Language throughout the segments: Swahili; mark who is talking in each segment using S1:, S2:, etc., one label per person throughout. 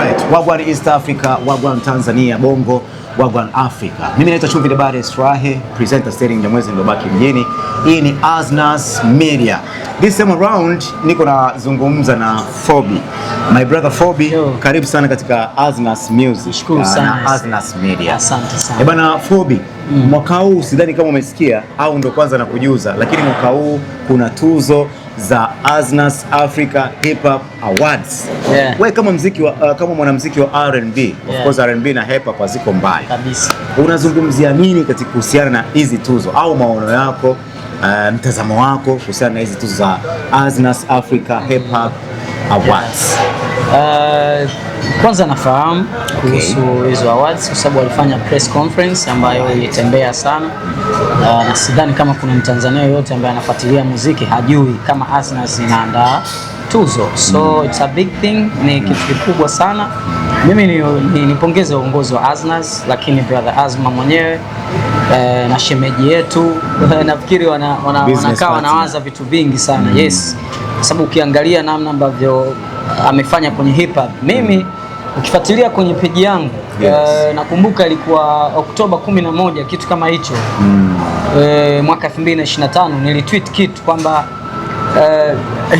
S1: Alright, Wagwan East Africa, Wagwan Tanzania, Bongo, Wagwan Africa. Mimi naitwa Chumvi Debare Strahe, presenter steering ya mwezi ndobaki mjini. Hii ni Aznas Media. This time around niko nazungumza na Fobi. My brother Fobi, karibu sana katika Aznas Music.
S2: Shukuru sana.
S1: Aznas Media.
S2: Asante sana.
S1: Bana Fobi, mwaka huu sidhani kama umesikia au ndo kwanza nakujuza, lakini mwaka huu kuna tuzo za Aznas Africa Hip Hop Awards. Wewe kama kama mwanamuziki wa R&B, of course R&B na hip hop haziko mbali
S2: kabisa.
S1: Unazungumzia nini katika kuhusiana na hizi tuzo au maono yako, mtazamo wako kuhusiana na hizi tuzo za Aznas Africa Hip Hop Awards?
S2: Kwanza nafahamu kuhusu hizo awards kwa sababu walifanya press conference ambayo ilitembea sana, na sidhani kama kuna Mtanzania yoyote ambaye anafuatilia muziki hajui kama Aznas inaandaa tuzo. So it's a big thing, ni kitu kikubwa sana. Mimi nipongeze uongozi wa Aznas, lakini brother Azma mwenyewe na shemeji yetu nafikiri wanakaa wanawaza vitu vingi sana. Yes, kwa sababu ukiangalia namna ambavyo amefanya kwenye hip hop, mimi ukifuatilia kwenye page yangu, nakumbuka ilikuwa Oktoba 11 kitu kama hicho, mwaka 2025 nilitweet kitu kwamba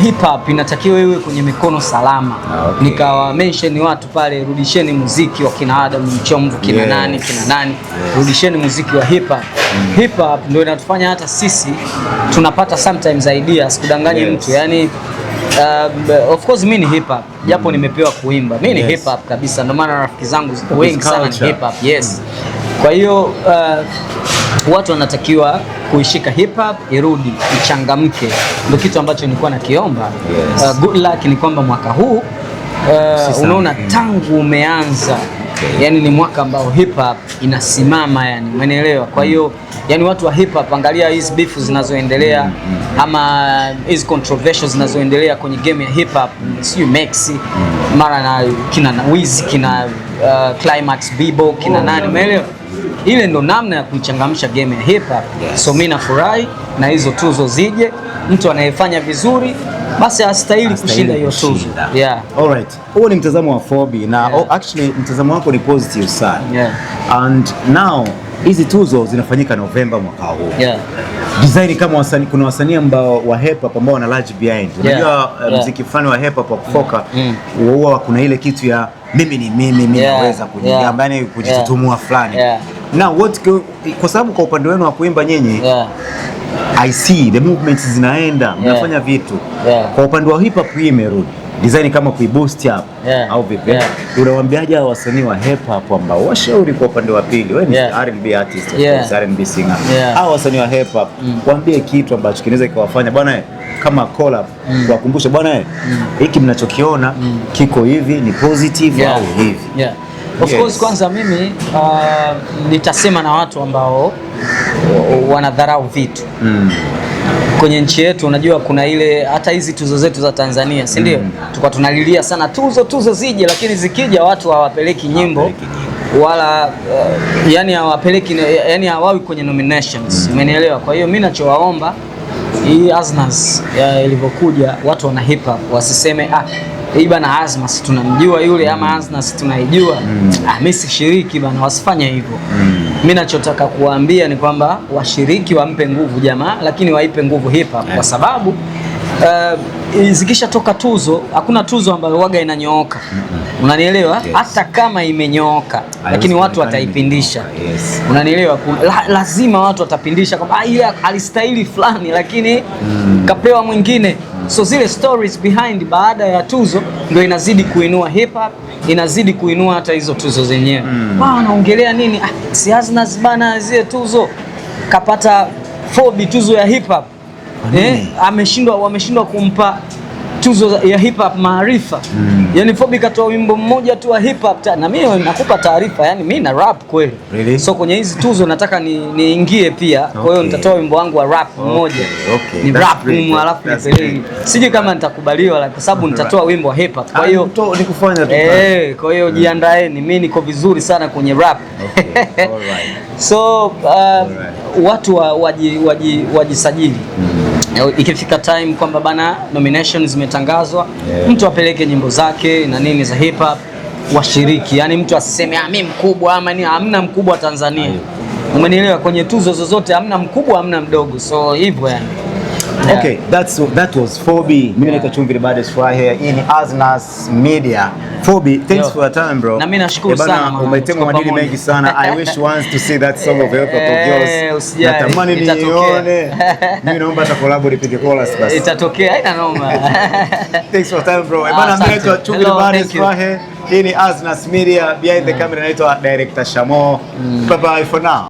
S2: hip hop inatakiwa iwe kwenye mikono salama. Nikawa mention watu pale, rudisheni muziki wa kina Adam Mchomvu, kina nani, rudisheni muziki wa hip hop. Hip hop ndio inatufanya hata sisi tunapata sometimes ideas, kudanganya mtu yani. Of course mimi ni hip hop, japo nimepewa kuimba. Mimi ni hip hop kabisa, ndio maana rafiki zangu wengi sana ni hip hop. Yes. Kwa hiyo watu wanatakiwa kuishika hip hop irudi ichangamke, ndio kitu ambacho nilikuwa nakiomba. Good luck ni kwamba mwaka huu unaona tangu umeanza, yani ni mwaka ambao hip hop inasimama, yani umeelewa. Kwa hiyo yani watu wa hip hop, angalia hizi beef zinazoendelea ama hizi controversies zinazoendelea kwenye game ya hip hop, sio Maxi mara na kina Wiz, kina Climax, Bibo, kina nani, umeelewa. Ile ndo namna ya kuichangamsha game ya hip hop. So mimi nafurahi na hizo tuzo zije, mtu anayefanya vizuri basi astahili kushinda hiyo tuzo.
S1: Alright. Huo ni mtazamo wa Fobi na actually mtazamo wako ni positive sana. And now hizi tuzo zinafanyika Novemba mwaka huu. Design kama wasanii, kuna wasanii ambao wa hip hop ambao wana large behind. Unajua muziki fulani wa hip hop wa kufoka huwa kuna ile kitu ya mimi naweza kujigamba, yani kujitutumua fulani. Now kwa sababu kwa upande wenu wa kuimba nyinyi, I see the movements zinaenda, mnafanya vitu. Kwa upande wa hip hop hii imerudi design kama kuiboost up au vipi? Unawaambiaje wasanii wa hip hop ambao washauri kwa upande wa pili, wewe ni R&B artist, R&B singer, au wasanii wa hip hop, waambie kitu ambacho kinaweza kikawafanya bwana kama collab, kuwakumbusha bwana hiki mnachokiona kiko hivi, ni positive au hivi?
S2: Of course, kwanza mimi nitasema na watu ambao wanadharau vitu kwenye nchi yetu. Unajua kuna ile hata hizi tuzo zetu za Tanzania, si ndio? Tulikuwa tunalilia sana tuzo zije, lakini zikija watu hawapeleki nyimbo wala yani hawapeleki, yani hawawi kwenye nominations, umenielewa? Kwa hiyo mimi nachowaomba, hii Aznas ilivyokuja, watu wana hip hop wasiseme hii bana Aznas tunamjua yule ama Aznas tunaijua, mimi sishiriki bana, wasifanye hivyo. Mimi nachotaka kuwaambia ni kwamba washiriki wampe nguvu jamaa, lakini waipe nguvu hip hop, kwa sababu zikisha toka tuzo, hakuna tuzo ambayo waga inanyooka, unanielewa? Hata kama imenyooka, lakini watu wataipindisha, unanielewa? Lazima watu watapindisha kwamba ile alistahili fulani, lakini kapewa mwingine. So zile stories behind baada ya tuzo ndio inazidi kuinua hip hop, inazidi kuinua hata hizo tuzo zenyewe. Wanaongelea nini? Si Aznas bana, zile tuzo kapata Fobi tuzo ya hip hop, wameshindwa kumpa tuzo ya hip hop maarifa. Yani Fobi katoa wimbo mmoja tu wa hip hop, na mimi nakupa taarifa, yani mimi na rap kweli. So kwenye hizi tuzo nataka niingie pia. Kwa hiyo nitatoa wimbo wangu wa rap mmoja. Ni rap alafu nipeleke. Sije kama nitakubaliwa, kwa sababu nitatoa wimbo wa hip hop. Kwa hiyo
S1: nikufanya tu.
S2: Kwa hiyo jiandaeni, mimi niko vizuri sana kwenye rap. So watu wajisajili. Ikifika time kwamba bana nominations zimetangazwa, mtu apeleke nyimbo zake na nini za hip hop, washiriki, yani mtu asiseme mimi mkubwa ama ni hamna mkubwa Tanzania. Umenielewa? Kwenye tuzo zozote hamna mkubwa hamna mdogo, so hivyo yani.
S1: Yeah. Okay, that was 4B. Mimi naitwa Chumvi the baddest fry here in Asnas Media. 4B, thanks for your time bro.
S2: Na mimi nashukuru sana.
S1: Umetema madili mengi sana. I wish once to see that song of yours. Natamani nione. Mimi naomba ta collab nipige chorus basi.
S2: Itatokea, haina noma.
S1: Thanks for your time bro. Bana mimi naitwa Chumvi the baddest fry here in Asnas Media. Behind the camera naitwa director Shamo. Bye bye for now.